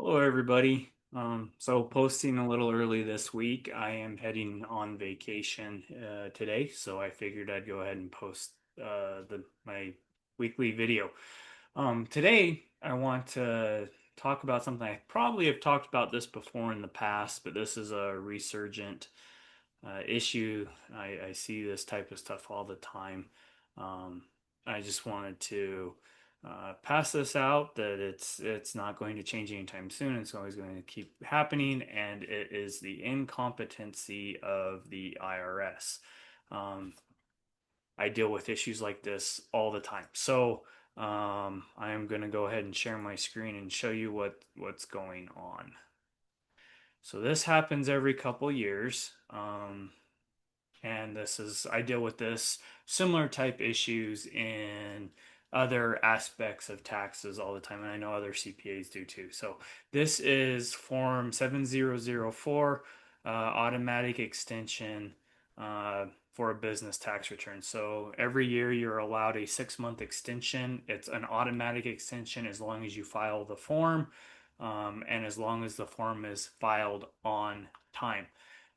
Hello, everybody. So posting a little early this week. I am heading on vacation today, so I figured I'd go ahead and post the my weekly video. Today, I want to talk about something I probably have talked about this before in the past, but this is a resurgent issue. I see this type of stuff all the time. Um, I just wanted to pass this out that it's not going to change anytime soon. It's always going to keep happening, and it is the incompetency of the IRS. Um, I deal with issues like this all the time. So I am going to go ahead and share my screen and show you what's going on. So this happens every couple years. And I deal with this similar type issues in other aspects of taxes all the time, and I know other CPAs do too. So this is Form 7004, automatic extension for a business tax return. So every year you're allowed a 6-month extension. It's an automatic extension as long as you file the form, and as long as the form is filed on time.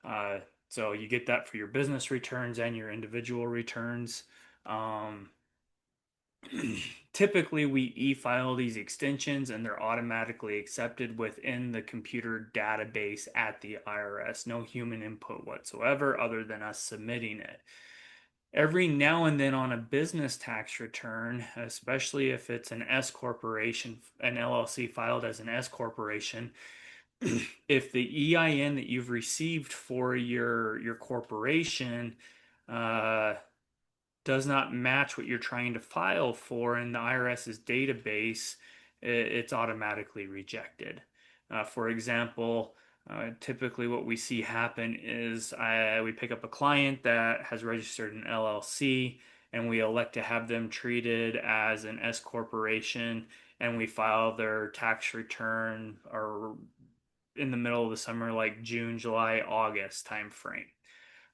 Uh, so you get that for your business returns and your individual returns. Um, Typically, we e-file these extensions and they're automatically accepted within the computer database at the IRS. No human input whatsoever other than us submitting it. Every now and then on a business tax return, especially if it's an S corporation, an LLC filed as an S corporation, if the EIN that you've received for your corporation uh, does not match what you're trying to file for in the IRS's database, it's automatically rejected. For example, typically what we see happen is we pick up a client that has registered an LLC and we elect to have them treated as an S corporation, and we file their tax return or in the middle of the summer, like June, July, August timeframe.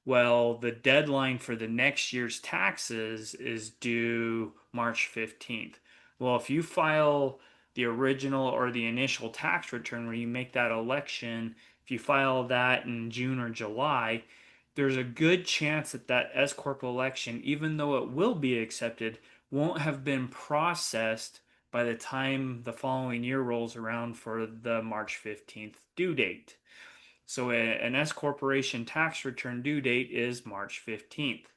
Well, the deadline for the next year's taxes is due March 15th. Well, if you file the original or the initial tax return where you make that election, if you file that in June or July, there's a good chance that that S Corp election, even though it will be accepted, won't have been processed by the time the following year rolls around for the March 15th due date. So an S corporation tax return due date is March 15th,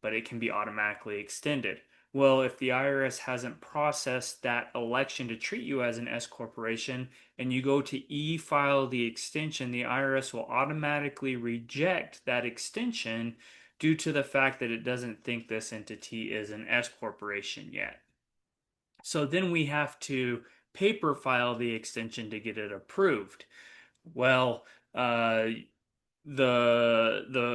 but it can be automatically extended. Well, if the IRS hasn't processed that election to treat you as an S corporation and you go to e-file the extension, the IRS will automatically reject that extension due to the fact that it doesn't think this entity is an S corporation yet. So then we have to paper file the extension to get it approved. Well, the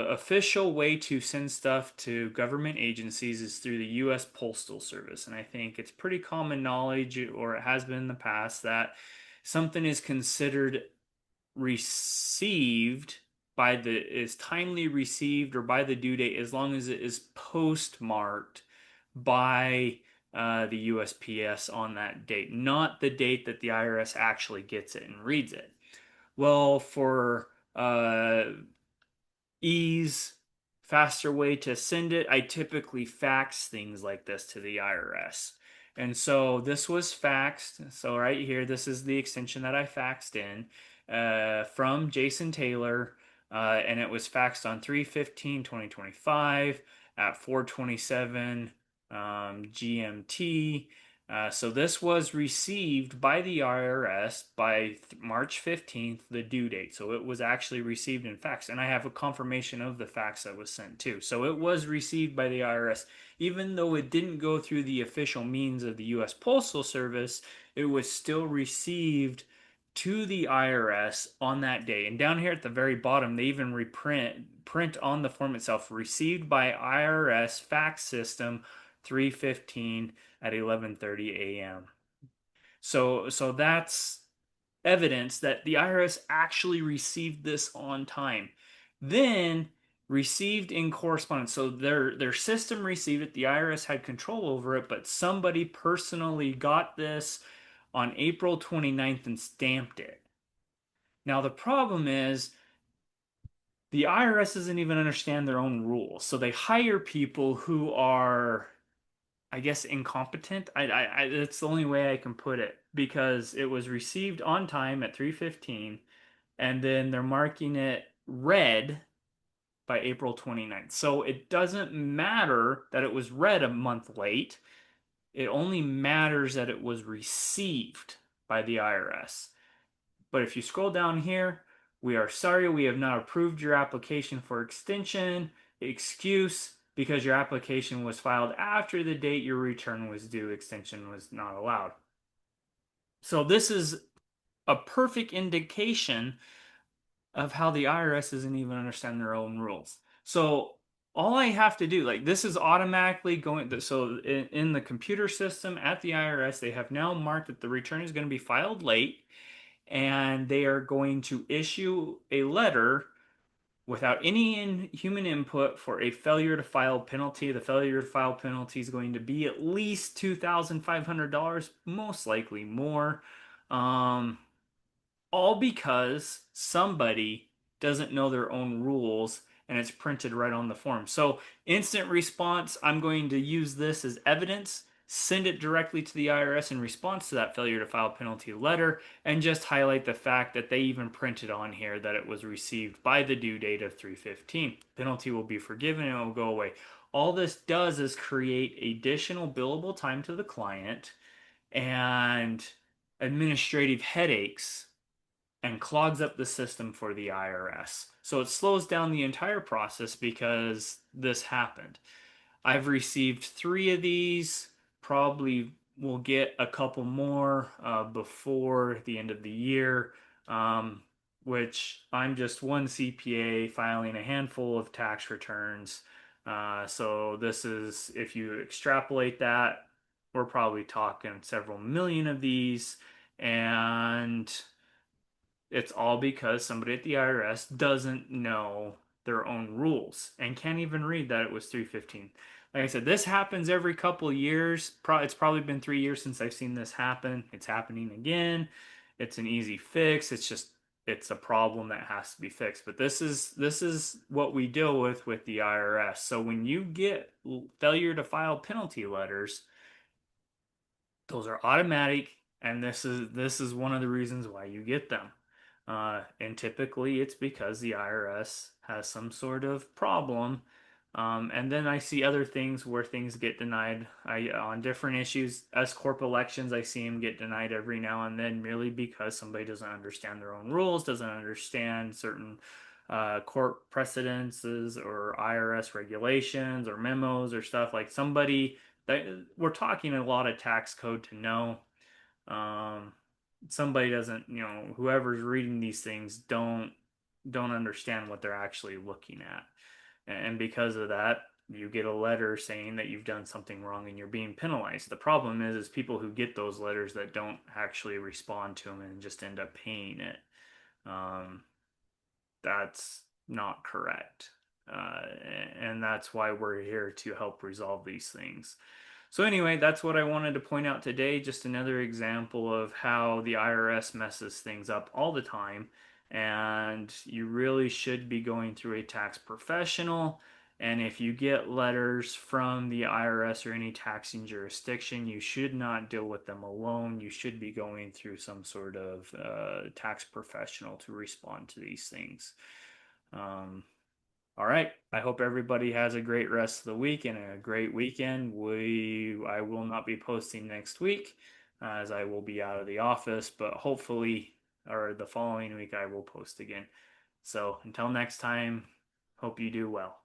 official way to send stuff to government agencies is through the U.S. Postal Service, and I think it's pretty common knowledge, or it has been in the past, that something is considered received by the is timely received or by the due date as long as it is postmarked by the USPS on that date, not the date that the IRS actually gets it and reads it. Well, for ease, faster way to send it, I typically fax things like this to the IRS. And so this was faxed. So right here, this is the extension that I faxed in from Jason Taylor, and it was faxed on 3/15/2025 at 4:27 GMT. So this was received by the IRS by March 15th, the due date. So it was actually received in fax. And I have a confirmation of the fax that was sent too. So it was received by the IRS. Even though it didn't go through the official means of the U.S. Postal Service, it was still received to the IRS on that day. And down here at the very bottom, they even print on the form itself, received by IRS fax system 315 at 11:30 a.m. So that's evidence that the IRS actually received this on time. Then received in correspondence. So their system received it, the IRS had control over it, but somebody personally got this on April 29th and stamped it. Now, the problem is the IRS doesn't even understand their own rules. So they hire people who are, I guess, incompetent. That's the only way I can put it because it was received on time at 3:15 and then they're marking it red by April 29th. So it doesn't matter that it was read a month late. It only matters that it was received by the IRS. But if you scroll down here, we are sorry we have not approved your application for extension. Excuse because your application was filed after the date your return was due. Extension was not allowed. So this is a perfect indication of how the IRS doesn't even understand their own rules. So all I have to do, like this is automatically going, so in the computer system at the IRS, they have now marked that the return is going to be filed late and they are going to issue a letter without any human input for a failure to file penalty. The failure to file penalty is going to be at least $2,500, most likely more. Um, all because somebody doesn't know their own rules and it's printed right on the form. So, instant response, I'm going to use this as evidence, send it directly to the IRS in response to that failure to file penalty letter, and just highlight the fact that they even printed on here that it was received by the due date of 3/15. Penalty will be forgiven and it will go away. All this does is create additional billable time to the client and administrative headaches and clogs up the system for the IRS. So it slows down the entire process because this happened. I've received three of these, probably will get a couple more before the end of the year, um, which I'm just one CPA filing a handful of tax returns. So this is, if you extrapolate that, we're probably talking several million of these. And it's all because somebody at the IRS doesn't know their own rules and can't even read that it was 315. Like I said, this happens every couple of years. It's probably been 3 years since I've seen this happen. It's happening again. It's an easy fix. It's a problem that has to be fixed. But this is what we deal with the IRS. So when you get failure to file penalty letters, those are automatic, and this is one of the reasons why you get them. And typically it's because the IRS has some sort of problem. And then I see other things where things get denied. On different issues, S corp elections, I see them get denied every now and then, merely because somebody doesn't understand their own rules, doesn't understand certain court precedences or IRS regulations or memos or stuff like somebody that we're talking a lot of tax code to know. Um, Somebody doesn't, whoever's reading these things don't understand what they're actually looking at. And because of that, you get a letter saying that you've done something wrong and you're being penalized. The problem is people who get those letters that don't actually respond to them and just end up paying it. Um, that's not correct. Uh, and that's why we're here to help resolve these things. So, anyway, that's what I wanted to point out today. Just another example of how the IRS messes things up all the time. And you really should be going through a tax professional. And if you get letters from the IRS or any taxing jurisdiction, you should not deal with them alone. You should be going through some sort of tax professional to respond to these things. Um, all right. I hope everybody has a great rest of the week and a great weekend. I will not be posting next week as I will be out of the office, but hopefully, or the following week, I will post again. So until next time, hope you do well.